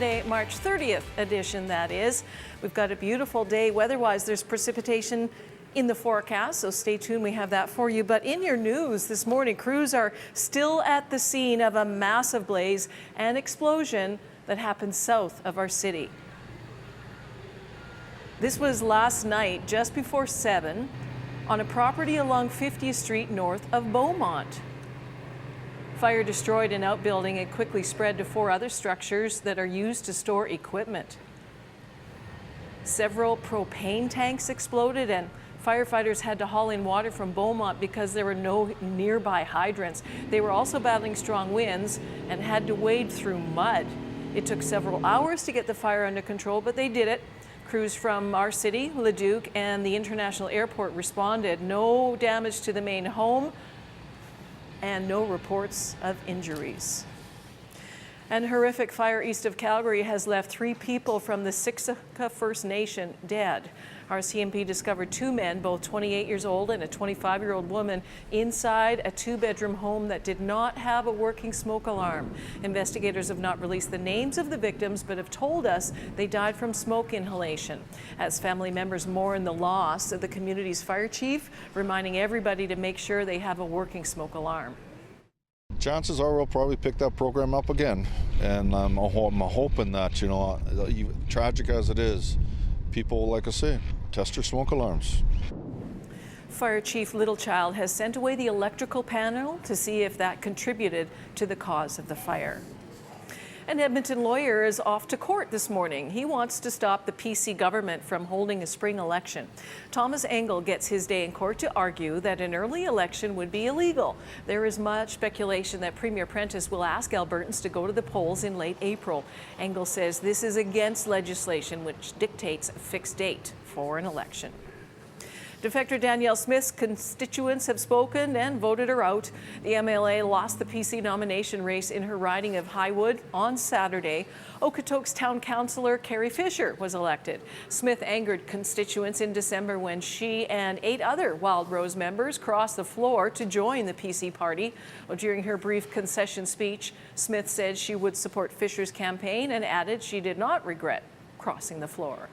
March 30th edition, that is. We've got a beautiful day weather-wise. There's precipitation in the forecast, so stay tuned. We have that for you. But in your news this morning, crews are still at the scene of a massive blaze and explosion that happened south of our city. This was last night, just before 7, on a property along 50th Street north of Beaumont. Fire destroyed an outbuilding and quickly spread to 4 other structures that are used to store equipment. Several propane tanks exploded and firefighters had to haul in water from Beaumont because there were no nearby hydrants. They were also battling strong winds and had to wade through mud. It took several hours to get the fire under control, but they did it. Crews from our city, Leduc, and the international airport responded. No damage to the main home and no reports of injuries. An horrific fire east of Calgary has left 3 people from the Siksika First Nation dead. Our CMP discovered 2 men, both 28 years old and a 25-year-old woman, inside a 2-bedroom home that did not have a working smoke alarm. Investigators have not released the names of the victims, but have told us they died from smoke inhalation. As family members mourn the loss of the community's fire chief, reminding everybody to make sure they have a working smoke alarm. Chances are we'll probably pick that program up again, and I'm hoping that, tragic as it is, people, like I say, test their smoke alarms. Fire Chief Littlechild has sent away the electrical panel to see if that contributed to the cause of the fire. An Edmonton lawyer is off to court this morning. He wants to stop the PC government from holding a spring election. Thomas Engel gets his day in court to argue that an early election would be illegal. There is much speculation that Premier Prentice will ask Albertans to go to the polls in late April. Engel says this is against legislation which dictates a fixed date for an election. Defector Danielle Smith's constituents have spoken and voted her out. The MLA lost the PC nomination race in her riding of Highwood on Saturday. Okotoks Town Councillor Carrie Fisher was elected. Smith angered constituents in December when she and 8 other Wild Rose members crossed the floor to join the PC party. Well, during her brief concession speech, Smith said she would support Fisher's campaign and added she did not regret crossing the floor.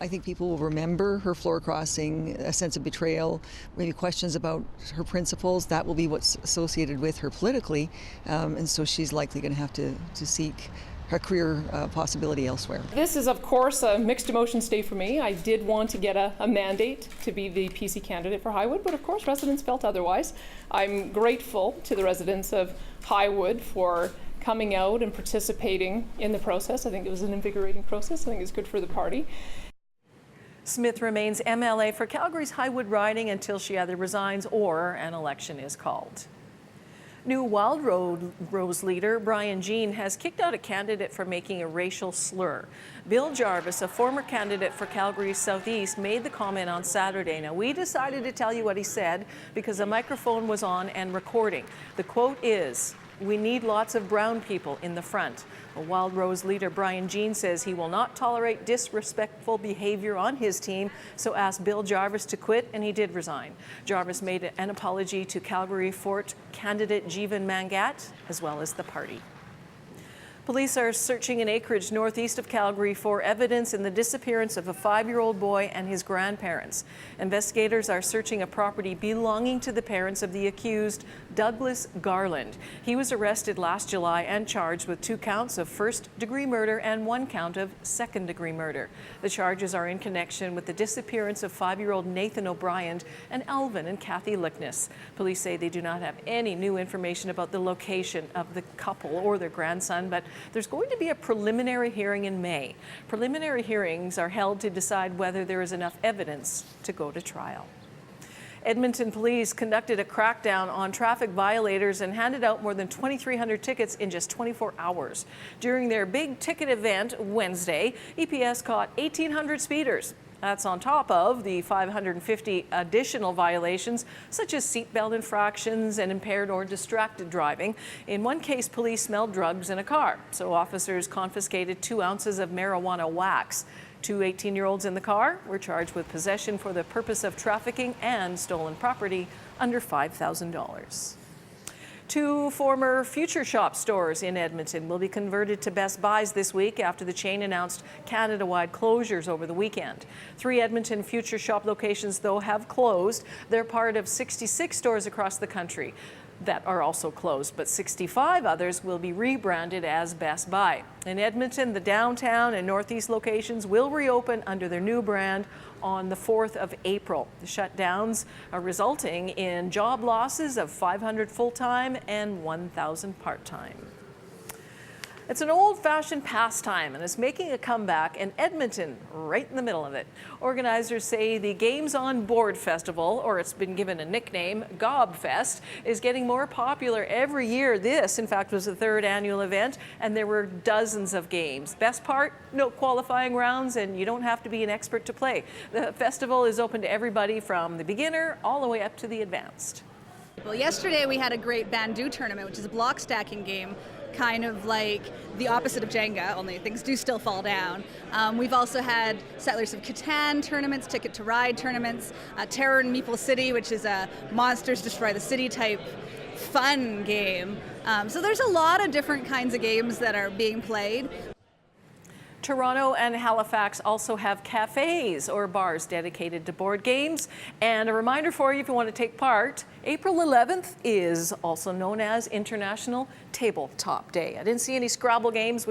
I think people will remember her floor crossing, a sense of betrayal, maybe questions about her principles. That will be what's associated with her politically, and so she's likely going to have to seek her career possibility elsewhere. This is, of course, a mixed emotions day for me. I did want to get a mandate to be the PC candidate for Highwood, but of course residents felt otherwise. I'm grateful to the residents of Highwood for coming out and participating in the process. I think it was an invigorating process. I think it's good for the party. Smith remains MLA for Calgary's Highwood riding until she either resigns or an election is called. New Wild Rose leader Brian Jean has kicked out a candidate for making a racial slur. Bill Jarvis, a former candidate for Calgary's Southeast, made the comment on Saturday. Now, we decided to tell you what he said because the microphone was on and recording. The quote is, "We need lots of brown people in the front." Well, Wild Rose leader Brian Jean says he will not tolerate disrespectful behavior on his team, so asked Bill Jarvis to quit, and he did resign. Jarvis made an apology to Calgary Fort candidate Jeevan Mangat, as well as the party. Police are searching an acreage northeast of Calgary for evidence in the disappearance of a 5-year-old boy and his grandparents. Investigators are searching a property belonging to the parents of the accused, Douglas Garland. He was arrested last July and charged with 2 counts of first-degree murder and 1 count of second-degree murder. The charges are in connection with the disappearance of 5-year-old Nathan O'Brien and Alvin and Kathy Lickness. Police say they do not have any new information about the location of the couple or their grandson, but there's going to be a preliminary hearing in May. Preliminary hearings are held to decide whether there is enough evidence to go to trial. Edmonton police conducted a crackdown on traffic violators and handed out more than 2,300 tickets in just 24 hours. During their big ticket event Wednesday, EPS caught 1,800 speeders. That's on top of the 550 additional violations, such as seatbelt infractions and impaired or distracted driving. In one case, police smelled drugs in a car, so officers confiscated 2 ounces of marijuana wax. 2 18-year-olds in the car were charged with possession for the purpose of trafficking and stolen property under $5,000. Two former Future Shop stores in Edmonton will be converted to Best Buys this week after the chain announced Canada-wide closures over the weekend. 3 Edmonton Future Shop locations, though, have closed. They're part of 66 stores across the country that are also closed, but 65 others will be rebranded as Best Buy. In Edmonton, the downtown and northeast locations will reopen under their new brand on the 4th of April. The shutdowns are resulting in job losses of 500 full-time and 1,000 part-time. It's an old-fashioned pastime and is making a comeback in Edmonton, right in the middle of it. Organizers say the Games on Board Festival, or it's been given a nickname, Gobfest, is getting more popular every year. This, in fact, was the 3rd annual event, and there were dozens of games. Best part, no qualifying rounds, and you don't have to be an expert to play. The festival is open to everybody from the beginner all the way up to the advanced. Well, yesterday we had a great Bandu tournament, which is a block stacking game, kind of like the opposite of Jenga, only things do still fall down. We've also had Settlers of Catan tournaments, Ticket to Ride tournaments, Terror in Meeple City, which is a Monsters Destroy the City type fun game. So there's a lot of different kinds of games that are being played. Toronto and Halifax also have cafes or bars dedicated to board games. And a reminder for you, if you want to take part, April 11th is also known as International Tabletop Day. I didn't see any Scrabble games.